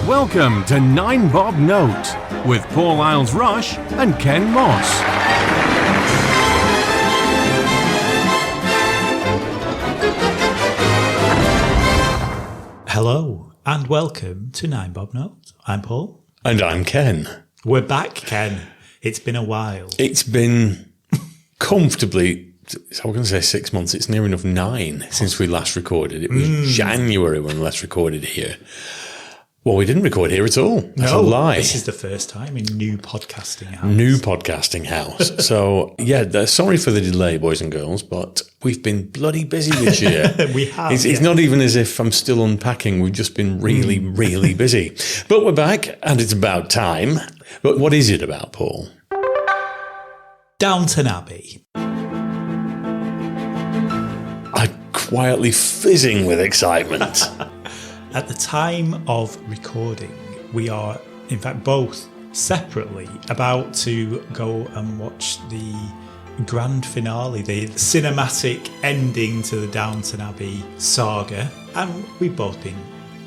Welcome to 9 Bob Note with Paul Isles-Rush and Ken Moss. Hello and welcome to 9 Bob Note. I'm Paul. And I'm Ken. We're back, Ken. It's been a while. It's been comfortably, I was going to say 6 months, it's near enough 9 since we last recorded. It was January when we last recorded here. Well, we didn't record here at all. That's a lie. This is the first time in new podcasting house. New podcasting house. So, yeah, sorry for the delay, boys and girls, but we've been bloody busy this year. We have. It's not even as if I'm still unpacking. We've just been really, really busy. But we're back, and it's about time. But what is it about, Paul? Downton Abbey. I'm quietly fizzing with excitement. At the time of recording, we are, in fact, both separately about to go and watch the grand finale, the cinematic ending to the Downton Abbey saga. And we've both been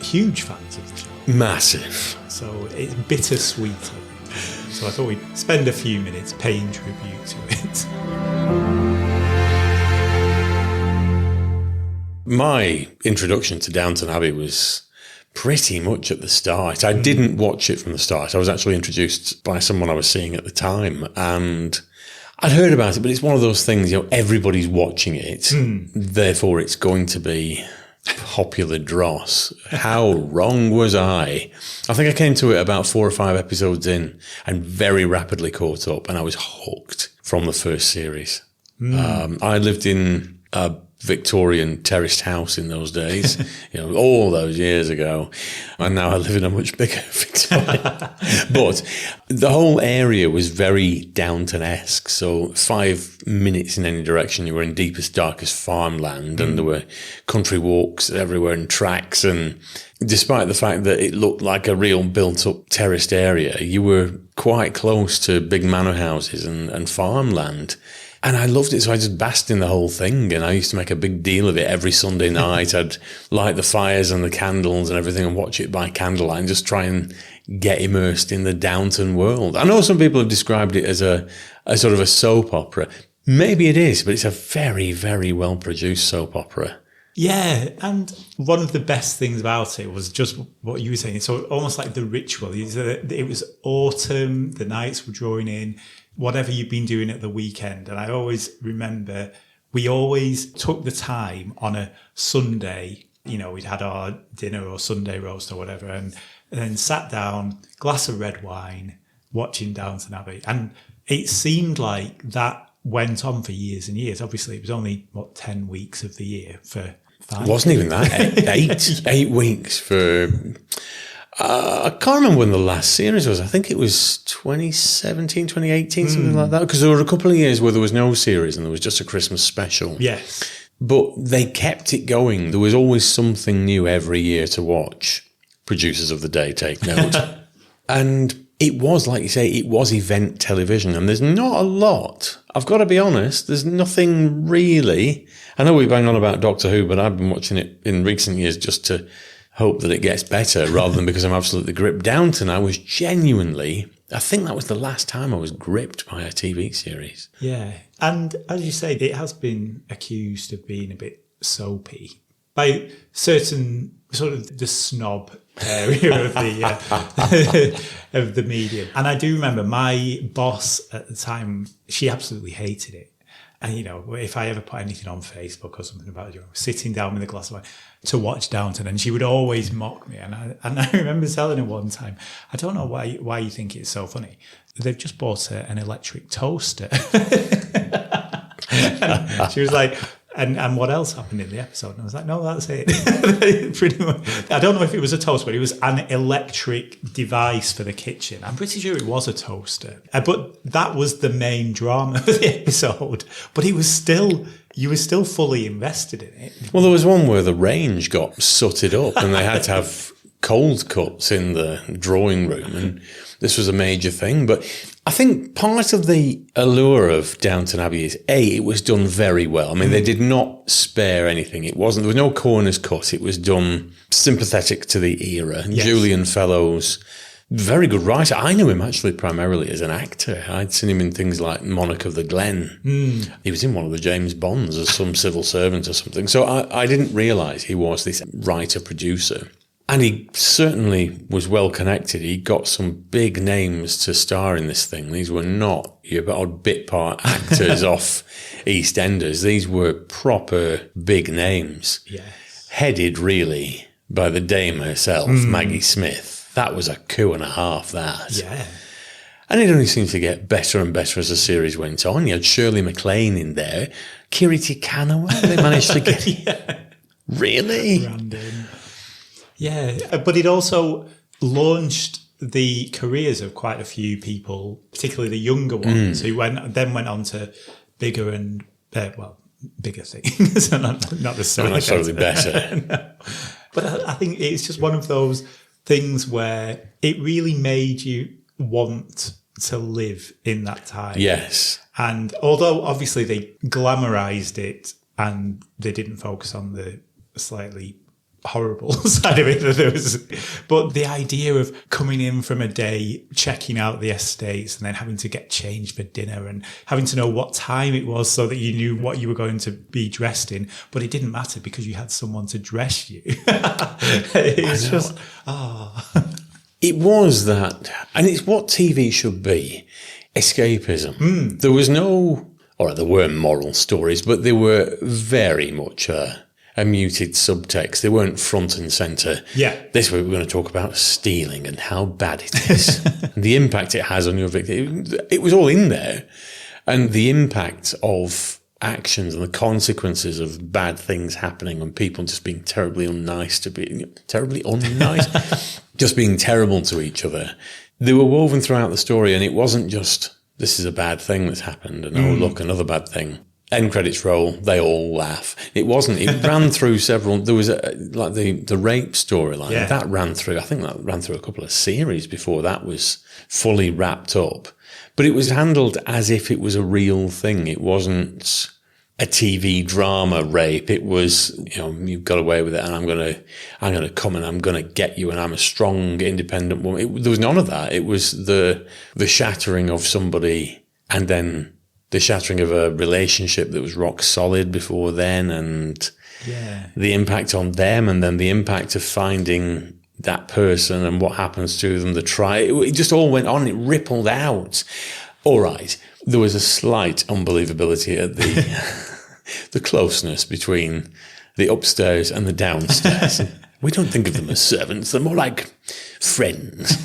huge fans of the show. Massive. So it's bittersweet, I think. So I thought we'd spend a few minutes paying tribute to it. My introduction to Downton Abbey was pretty much at the start. I didn't watch it from the start. I was actually introduced by someone I was seeing at the time, and I'd heard about it, but it's one of those things, everybody's watching it, therefore it's going to be popular dross. How wrong was I? I think I came to it about 4 or 5 episodes in and very rapidly caught up, and I was hooked from the first series. I lived in a Victorian terraced house in those days, all those years ago, and now I live in a much bigger Victoria. But the whole area was very Downton-esque, so 5 minutes in any direction you were in deepest, darkest farmland, and there were country walks everywhere and tracks, and despite the fact that it looked like a real built-up terraced area, you were quite close to big manor houses and farmland. And I loved it, so I just basked in the whole thing, and I used to make a big deal of it every Sunday night. I'd light the fires and the candles and everything and watch it by candlelight and just try and get immersed in the Downton world. I know some people have described it as a sort of a soap opera. Maybe it is, but it's a very, very well-produced soap opera. Yeah, and one of the best things about it was just what you were saying. So almost like the ritual. It was autumn, the nights were drawing in, whatever you've been doing at the weekend. And I always remember we always took the time on a Sunday, we'd had our dinner or Sunday roast or whatever, and then sat down, glass of red wine, watching Downton Abbey. And it seemed like that went on for years and years. Obviously, it was only, 10 weeks of the year for 5. It wasn't even that. 8 weeks for... I can't remember when the last series was. I think it was 2017, 2018, something like that. Because there were a couple of years where there was no series and there was just a Christmas special. Yes. But they kept it going. There was always something new every year to watch. Producers of the day, take note. And it was, like you say, it was event television. And there's not a lot. I've got to be honest, there's nothing really. I know we bang on about Doctor Who, but I've been watching it in recent years just to hope that it gets better rather than because I'm absolutely gripped. Downton, I was genuinely, I think that was the last time I was gripped by a TV series. Yeah. And as you say, it has been accused of being a bit soapy by certain sort of the snob area of the of the medium. And I do remember my boss at the time, she absolutely hated it. And, if I ever put anything on Facebook or something about it, sitting down with a glass of wine to watch Downton, and she would always mock me. And I remember telling her one time, I don't know why you think it's so funny. They've just bought an electric toaster. And she was like, and what else happened in the episode? And I was like, no, that's it. Pretty much. I don't know if it was a toaster, but it was an electric device for the kitchen. I'm pretty sure it was a toaster. But that was the main drama of the episode. But you were still fully invested in it. Well, there was one where the range got sooted up and they had to have cold cuts in the drawing room, and this was a major thing. But I think part of the allure of Downton Abbey is, it was done very well. I mean, they did not spare anything. There was no corners cut. It was done sympathetic to the era. Yes. Julian Fellowes, very good writer. I knew him actually primarily as an actor. I'd seen him in things like Monarch of the Glen. He was in one of the James Bonds as some civil servant or something. So I didn't realise he was this writer-producer. And he certainly was well connected. He got some big names to star in this thing. These were not your odd bit part actors off EastEnders. These were proper big names. Yes. Headed really by the dame herself, Maggie Smith. That was a coup and a half, that. Yeah. And it only seemed to get better and better as the series went on. You had Shirley MacLaine in there. Kiriti Kanawa, they managed to get... Yeah. Really? Random. Yeah, but it also launched the careers of quite a few people, particularly the younger ones, who went on to bigger and, bigger things. not necessarily better. No. But I think it's just one of those things where it really made you want to live in that time. Yes. And although obviously they glamorized it and they didn't focus on the slightly horrible side of it, but the idea of coming in from a day, checking out the estates and then having to get changed for dinner and having to know what time it was so that you knew what you were going to be dressed in, but it didn't matter because you had someone to dress you. It's just, It was that, and it's what TV should be, escapism. There was there were moral stories, but they were very much a muted subtext. They weren't front and centre. Yeah. This week we're going to talk about stealing and how bad it is. And the impact it has on your victim. It was all in there. And the impact of actions and the consequences of bad things happening and people just being terribly unnice, just being terrible to each other. They were woven throughout the story, and it wasn't just, this is a bad thing that's happened, and oh, look, another bad thing. End credits roll, they all laugh. It wasn't. It ran through several. There was the rape storyline. Yeah. That ran through. I think that ran through a couple of series before that was fully wrapped up. But it was handled as if it was a real thing. It wasn't a TV drama rape. It was, you've got away with it, and I'm gonna come and I'm gonna get you, and I'm a strong, independent woman. There was none of that. It was the shattering of somebody, and then the shattering of a relationship that was rock solid before then, and the impact on them, and then the impact of finding that person and what happens to them, it just all went on. It rippled out. All right. There was a slight unbelievability at the closeness between the upstairs and the downstairs. We don't think of them as servants. They're more like friends.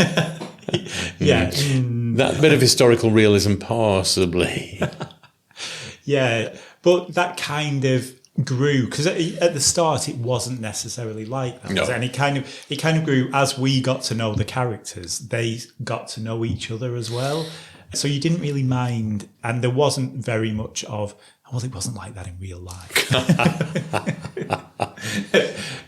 Yeah. That bit of historical realism, possibly. Yeah, but that kind of grew, because at the start it wasn't necessarily like that. No. And it kind of grew as we got to know the characters. They got to know each other as well. So you didn't really mind, and there wasn't very much of, well, it wasn't like that in real life.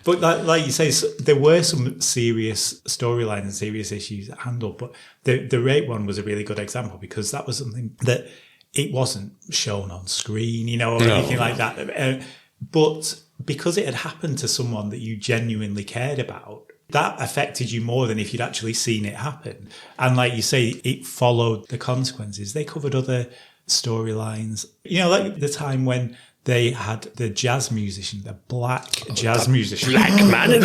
But like you say, there were some serious storylines and serious issues handled, but the rape one was a really good example, because that was something that it wasn't shown on screen, or anything like that. But because it had happened to someone that you genuinely cared about, that affected you more than if you'd actually seen it happen. And like you say, it followed the consequences. They covered other storylines. Like the time when they had the jazz musician, the black jazz musician. Black man?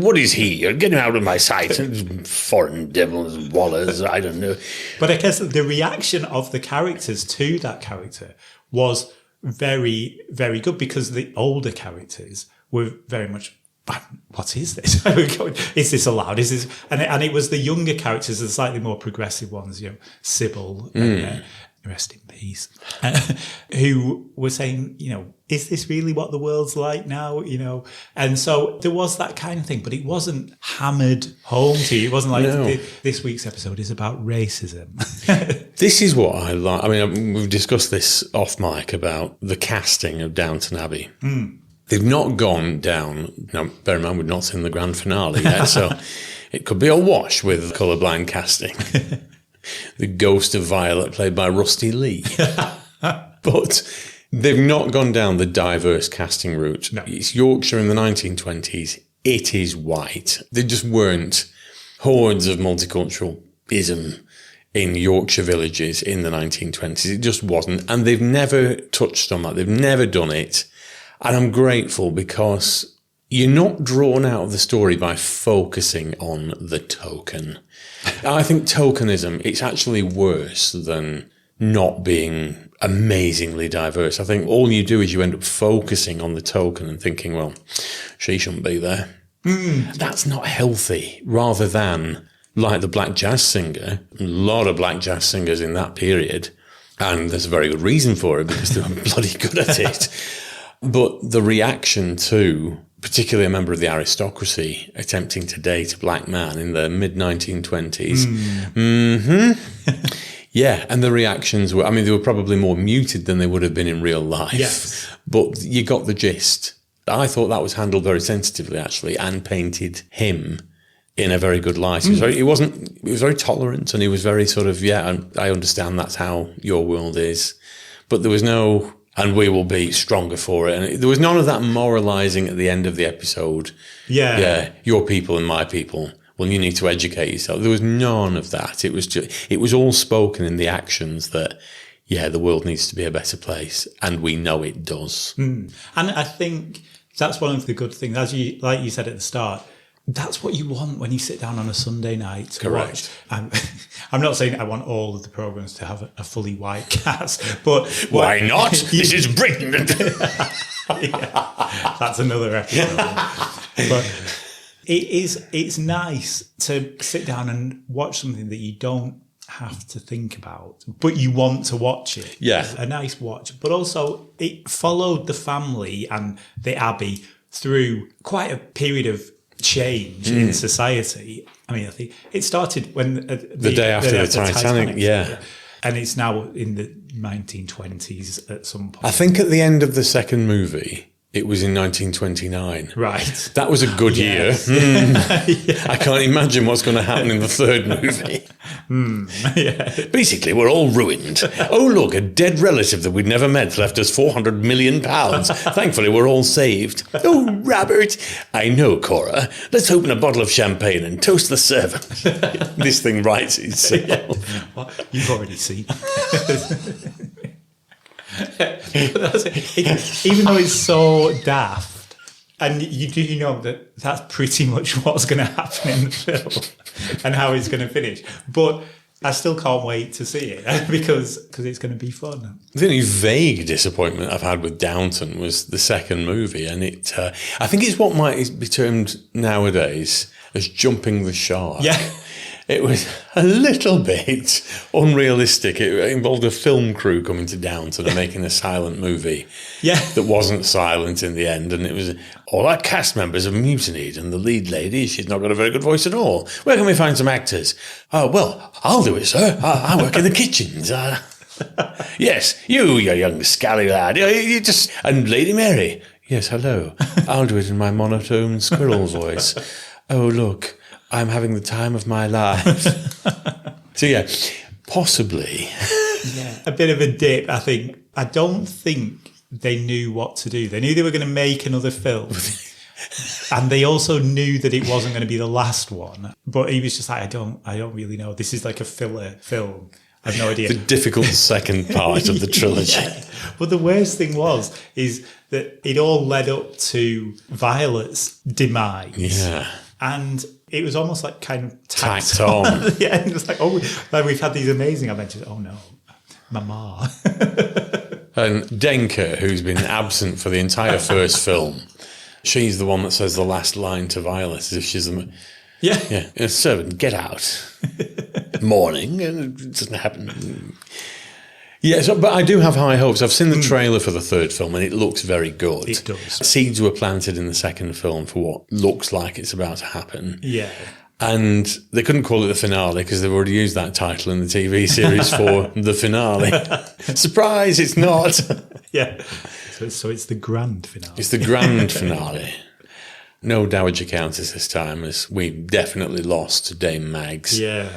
What is he? Get him out of my sight. Foreign devils, wallers, I don't know. But I guess the reaction of the characters to that character was very, very good, because the older characters were very much, what is this? Is this allowed? Is this? And it was the younger characters, the slightly more progressive ones, Sybil, rest in peace, who were saying, is this really what the world's like now? And so there was that kind of thing, but it wasn't hammered home to you. It wasn't like this week's episode is about racism. This is what I like. I mean, we've discussed this off mic about the casting of Downton Abbey. They've not gone down. Now, bear in mind, we've not seen the grand finale yet, so it could be a wash with colourblind casting. The ghost of Violet, played by Rusty Lee. But they've not gone down the diverse casting route. No. It's Yorkshire in the 1920s. It is white. There just weren't hordes of multiculturalism in Yorkshire villages in the 1920s. It just wasn't. And they've never touched on that. They've never done it. And I'm grateful because you're not drawn out of the story by focusing on the token. I think tokenism, it's actually worse than not being amazingly diverse. I think all you do is you end up focusing on the token and thinking, well, she shouldn't be there. That's not healthy. Rather than, like the black jazz singer, a lot of black jazz singers in that period, and there's a very good reason for it because they were bloody good at it. But the reaction to, particularly a member of the aristocracy, attempting to date a black man in the mid-1920s. Yeah, and the reactions were, I mean, they were probably more muted than they would have been in real life. Yes. But you got the gist. I thought that was handled very sensitively, actually, and painted him in a very good light. He was very tolerant, and he was very sort of, yeah, I understand that's how your world is. But there was no, and we will be stronger for it. And there was none of that moralising at the end of the episode. Yeah, your people and my people. Well, you need to educate yourself. There was none of that. It was all spoken in the actions that, yeah, the world needs to be a better place, and we know it does. And I think that's one of the good things, like you said at the start. That's what you want when you sit down on a Sunday night to watch. I'm not saying I want all of the programmes to have a fully white cast, but why not? This is Britain. Yeah, that's another episode. But it's nice to sit down and watch something that you don't have to think about, but you want to watch it. Yeah. A nice watch. But also, it followed the family and the Abbey through quite a period of change in society. I mean, I think it started when the day after the Titanic, yeah. And it's now in the 1920s at some point. I think at the end of the second movie, it was in 1929. Right. That was a good year. I can't imagine what's going to happen in the third movie. Yeah. Basically, we're all ruined. Oh, look, a dead relative that we'd never met left us £400 million. Thankfully, we're all saved. Oh, Robert. I know, Cora. Let's open a bottle of champagne and toast the servant. This thing writes itself. Yeah. Well, you've already seen it. Even though it's so daft, and you do know that that's pretty much what's going to happen in the film and how it's going to finish, but I still can't wait to see it because it's going to be fun. The only vague disappointment I've had with Downton was the second movie, and I think it's what might be termed nowadays as jumping the shark. Yeah. It was a little bit unrealistic. It involved a film crew coming to Downton and making a silent movie that wasn't silent in the end. And it was, all our cast members have mutinied, and the lead lady, she's not got a very good voice at all. Where can we find some actors? Oh, well, I'll do it, sir. I work in the kitchens. Yes, you young scally lad. You just, and Lady Mary. Yes, hello. I'll do it in my monotone squirrel voice. Oh, look. I'm having the time of my life. So, yeah, possibly. Yeah, a bit of a dip, I think. I don't think they knew what to do. They knew they were going to make another film. And they also knew that it wasn't going to be the last one. But he was just like, I don't really know. This is like a filler film. I have no idea. The difficult second part of the trilogy. Yeah. But the worst thing is that it all led up to Violet's demise. Yeah. And it was almost like kind of tacked on. Yeah, it was like, we've had these amazing adventures. Oh no, Mama. And Denker, who's been absent for the entire first film, she's the one that says the last line to Violet as if she's the... Yeah. Servant, get out. Morning, and it doesn't happen. Yeah, but I do have high hopes. I've seen the trailer for the third film, and it looks very good. It does. Seeds were planted in the second film for what looks like it's about to happen. Yeah. And they couldn't call it the finale because they've already used that title in the TV series for the finale. Surprise, it's not. Yeah. So it's the grand finale. It's the grand finale. No Dowager Countess this time, as we definitely lost to Dame Mags. Yeah.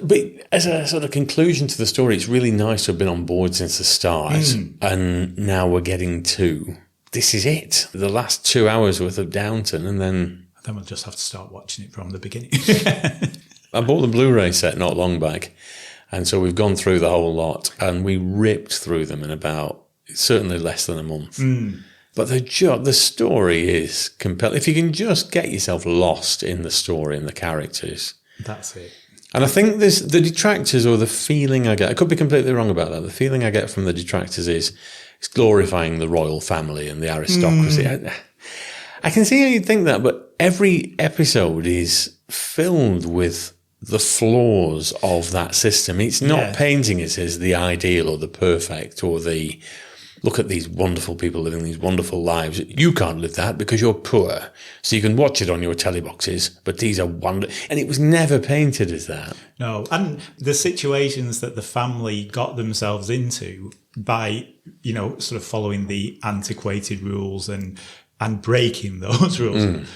But as a sort of conclusion to the story, it's really nice to have been on board since the start. And now we're getting to, this is it. The last 2 hours worth of Downton, and then we'll just have to start watching it from the beginning. I bought the Blu-ray set not long back. And so we've gone through the whole lot, and we ripped through them in about certainly less than a month. But the story is compelling. If you can just get yourself lost in the story and the characters. That's it. And I think there's the detractors, or the feeling I get, I could be completely wrong about that. The feeling I get from the detractors is it's glorifying the royal family and the aristocracy. I can see how you'd think that, but every episode is filled with the flaws of that system. It's not painting it as the ideal or the perfect or the look at these wonderful people living these wonderful lives. You can't live that because you're poor. So you can watch it on your telly boxes, but these are wonderful. And it was never painted as that. No. And the situations that the family got themselves into by, sort of following the antiquated rules and breaking those rules,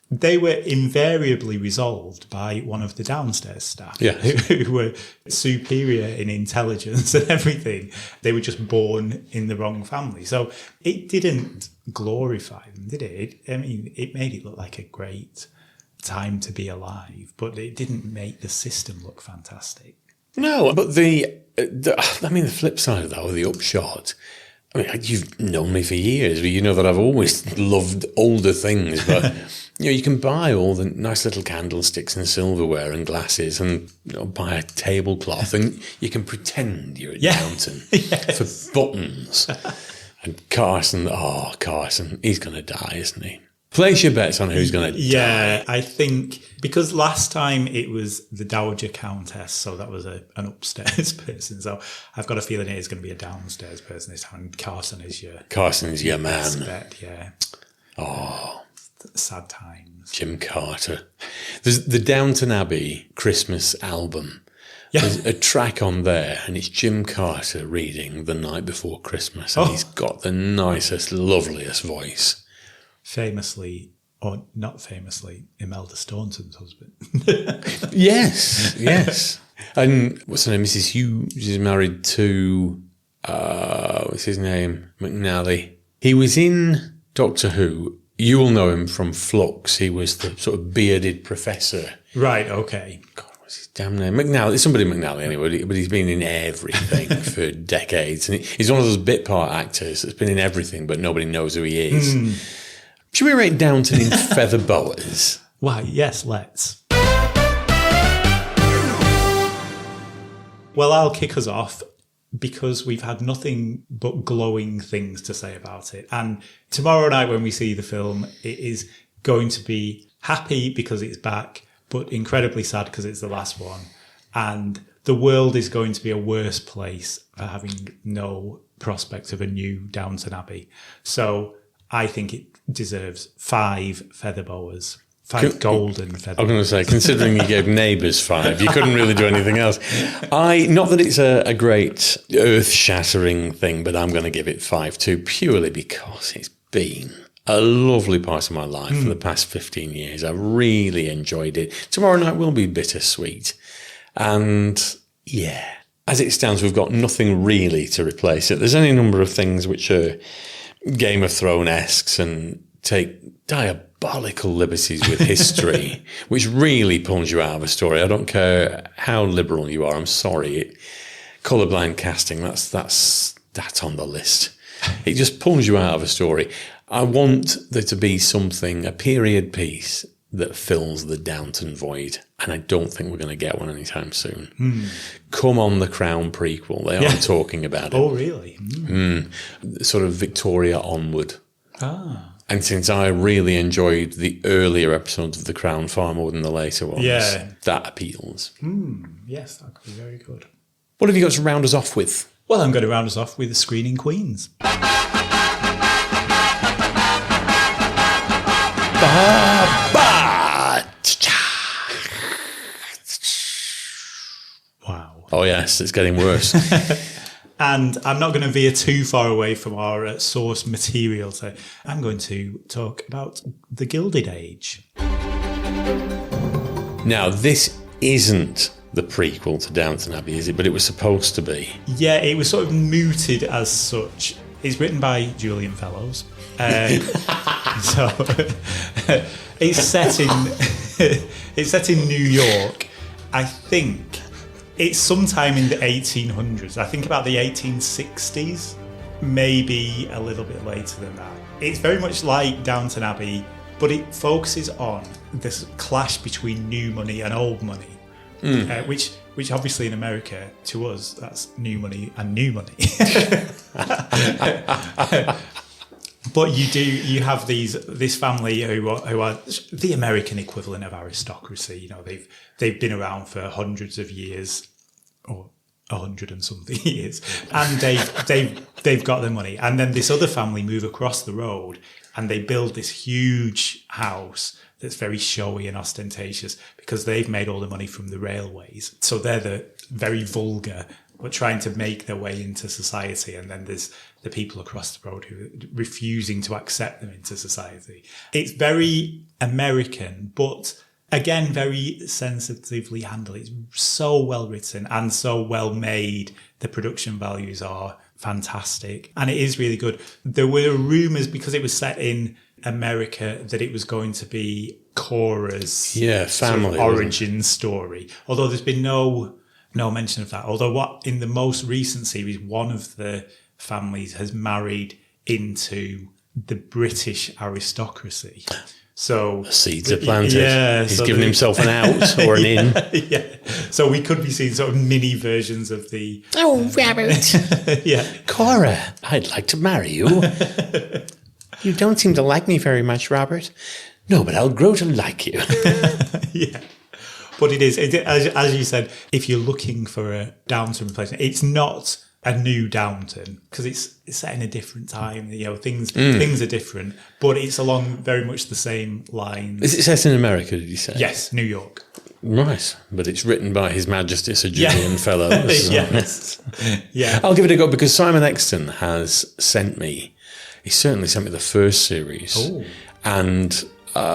they were invariably resolved by one of the downstairs staff who were superior in intelligence and everything. They were just born in the wrong family. So it didn't glorify them, did it? It made it look like a great time to be alive, but it didn't make the system look fantastic. No, but the flip side of that, or the upshot, you've known me for years, but you know that I've always loved older things, but you can buy all the nice little candlesticks and silverware and glasses and buy a tablecloth, and you can pretend you're at Downton for buttons. And Carson, he's going to die, isn't he? Place your bets on who's going to die. Yeah, I think because last time it was the Dowager Countess, so that was an upstairs person. So I've got a feeling it is going to be a downstairs person this time. Carson is your man. Bet, yeah. Oh, sad times. Jim Carter. There's the Downton Abbey Christmas album. Yeah. There's a track on there, and it's Jim Carter reading The Night Before Christmas, and he's got the nicest, loveliest voice. Famously, or not famously, Imelda Staunton's husband. Yes. And what's her name? Mrs. Hughes is married to, what's his name? McNally. He was in Doctor Who. You will know him from Flux. He was the sort of bearded professor. Right, okay. God, what's his damn name? McNally. It's somebody McNally anyway, but he's been in everything for decades. And he's one of those bit part actors that's been in everything, but nobody knows who he is. Should we rate Downton in feather boas? Why, yes, let's. Well, I'll kick us off because we've had nothing but glowing things to say about it. And tomorrow night when we see the film, it is going to be happy because it's back, but incredibly sad because it's the last one. And the world is going to be a worse place for having no prospect of a new Downton Abbey. So I think it deserves 5 feather boas. 5 golden feather. I was going to say, considering you gave Neighbours 5, you couldn't really do anything else. Not that it's a great earth-shattering thing, but I'm going to give it 5 too, purely because it's been a lovely part of my life for the past 15 years. I really enjoyed it. Tomorrow night will be bittersweet. And yeah, as it stands, we've got nothing really to replace it. There's any number of things which are Game of Thrones-esque and take diabolical liberties with history, which really pulls you out of a story. I don't care how liberal you are. I'm sorry. Colourblind casting, that's on the list. It just pulls you out of a story. I want there to be something, a period piece that fills the Downton void. And I don't think we're going to get one anytime soon. Come on, The Crown prequel. They are talking about it. Oh, really? Sort of Victoria onward. Ah. And since I really enjoyed the earlier episodes of The Crown far more than the later ones, that appeals. Yes, that could be very good. What have you got to round us off with? Well, I'm going to round us off with the Screening Queens. Wow. Oh, yes, it's getting worse. And I'm not going to veer too far away from our source material. So I'm going to talk about the Gilded Age. Now, this isn't the prequel to Downton Abbey, is it? But it was supposed to be. Yeah, it was sort of mooted as such. It's written by Julian Fellows. So it's set in New York. I think it's sometime in the 1800s. I think about the 1860s, maybe a little bit later than that. It's very much like Downton Abbey, but it focuses on this clash between new money and old money, which obviously in America, to us, that's new money and new money. But you have this family who are the American equivalent of aristocracy. You know, they've been around for hundreds of years, or 100 and something years, and they've got their money. And then this other family move across the road, and they build this huge house that's very showy and ostentatious because they've made all the money from the railways. So they're the very vulgar, but trying to make their way into society. And then there's the people across the road who are refusing to accept them into society. It's very American, but again, very sensitively handled. It's so well written and so well made. The production values are fantastic. And it is really good. There were rumours, because it was set in America, that it was going to be Cora's family sort of origin story. Although there's been no mention of that. Although in the most recent series, one of the families has married into the British aristocracy. So seeds are planted. Yeah, he's given himself an out or an in. Yeah. So we could be seeing sort of mini versions of the. Oh, Robert. Yeah. Cora, I'd like to marry you. You don't seem to like me very much, Robert. No, but I'll grow to like you. Yeah. But it is, as you said, if you're looking for a Downton replacement, it's not a new Downton because it's set in a different time. You know, things are different, but it's along very much the same lines. Is it set in America, did you say? Yes, New York. Right, but it's written by His Majesty Sir Julian Fellows. Yes. Yeah. I'll give it a go because Simon Exton has sent me, he certainly sent me the first series. Oh. And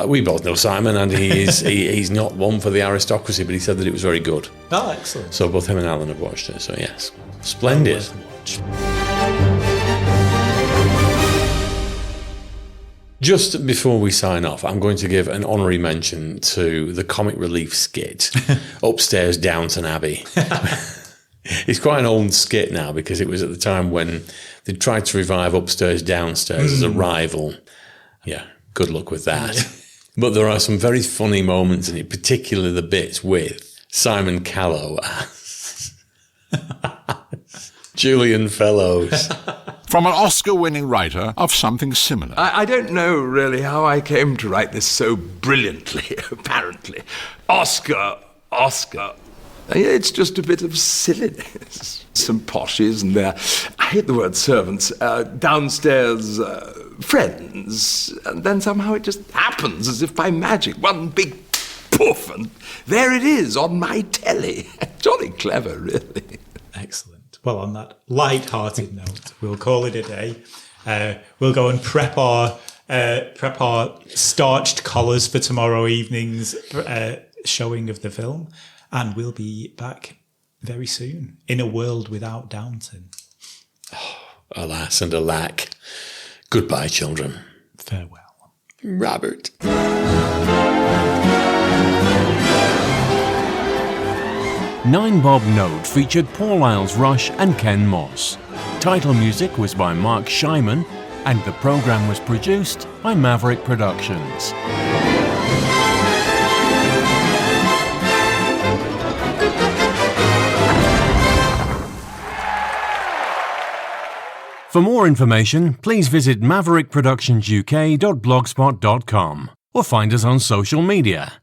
we both know Simon, and he's not one for the aristocracy, but he said that it was very good. Oh, excellent. So both him and Alan have watched it, so yes. Splendid. Just before we sign off, I'm going to give an honorary mention to the comic relief skit, Upstairs Downton Abbey. It's quite an old skit now because it was at the time when they tried to revive Upstairs Downstairs as a rival. Yeah, good luck with that. Yeah. But there are some very funny moments in it, particularly the bits with Simon Callow as Julian Fellows. From an Oscar-winning writer of something similar. I don't know really how I came to write this so brilliantly, apparently. Oscar. It's just a bit of silliness. Some poshes and their, I hate the word servants, downstairs friends. And then somehow it just happens as if by magic. One big poof and there it is on my telly. Jolly clever, really. Excellent. Well, on that light-hearted note, we'll call it a day. We'll go and prep our starched collars for tomorrow evening's showing of the film, and we'll be back very soon in a world without Downton. Oh, alas and alack. Goodbye, children. Farewell. Robert. Nine Bob Note featured Paul Isles-Rush and Ken Moss. Title music was by Mark Shyman, and the programme was produced by Maverick Productions. For more information, please visit maverickproductionsuk.blogspot.com or find us on social media.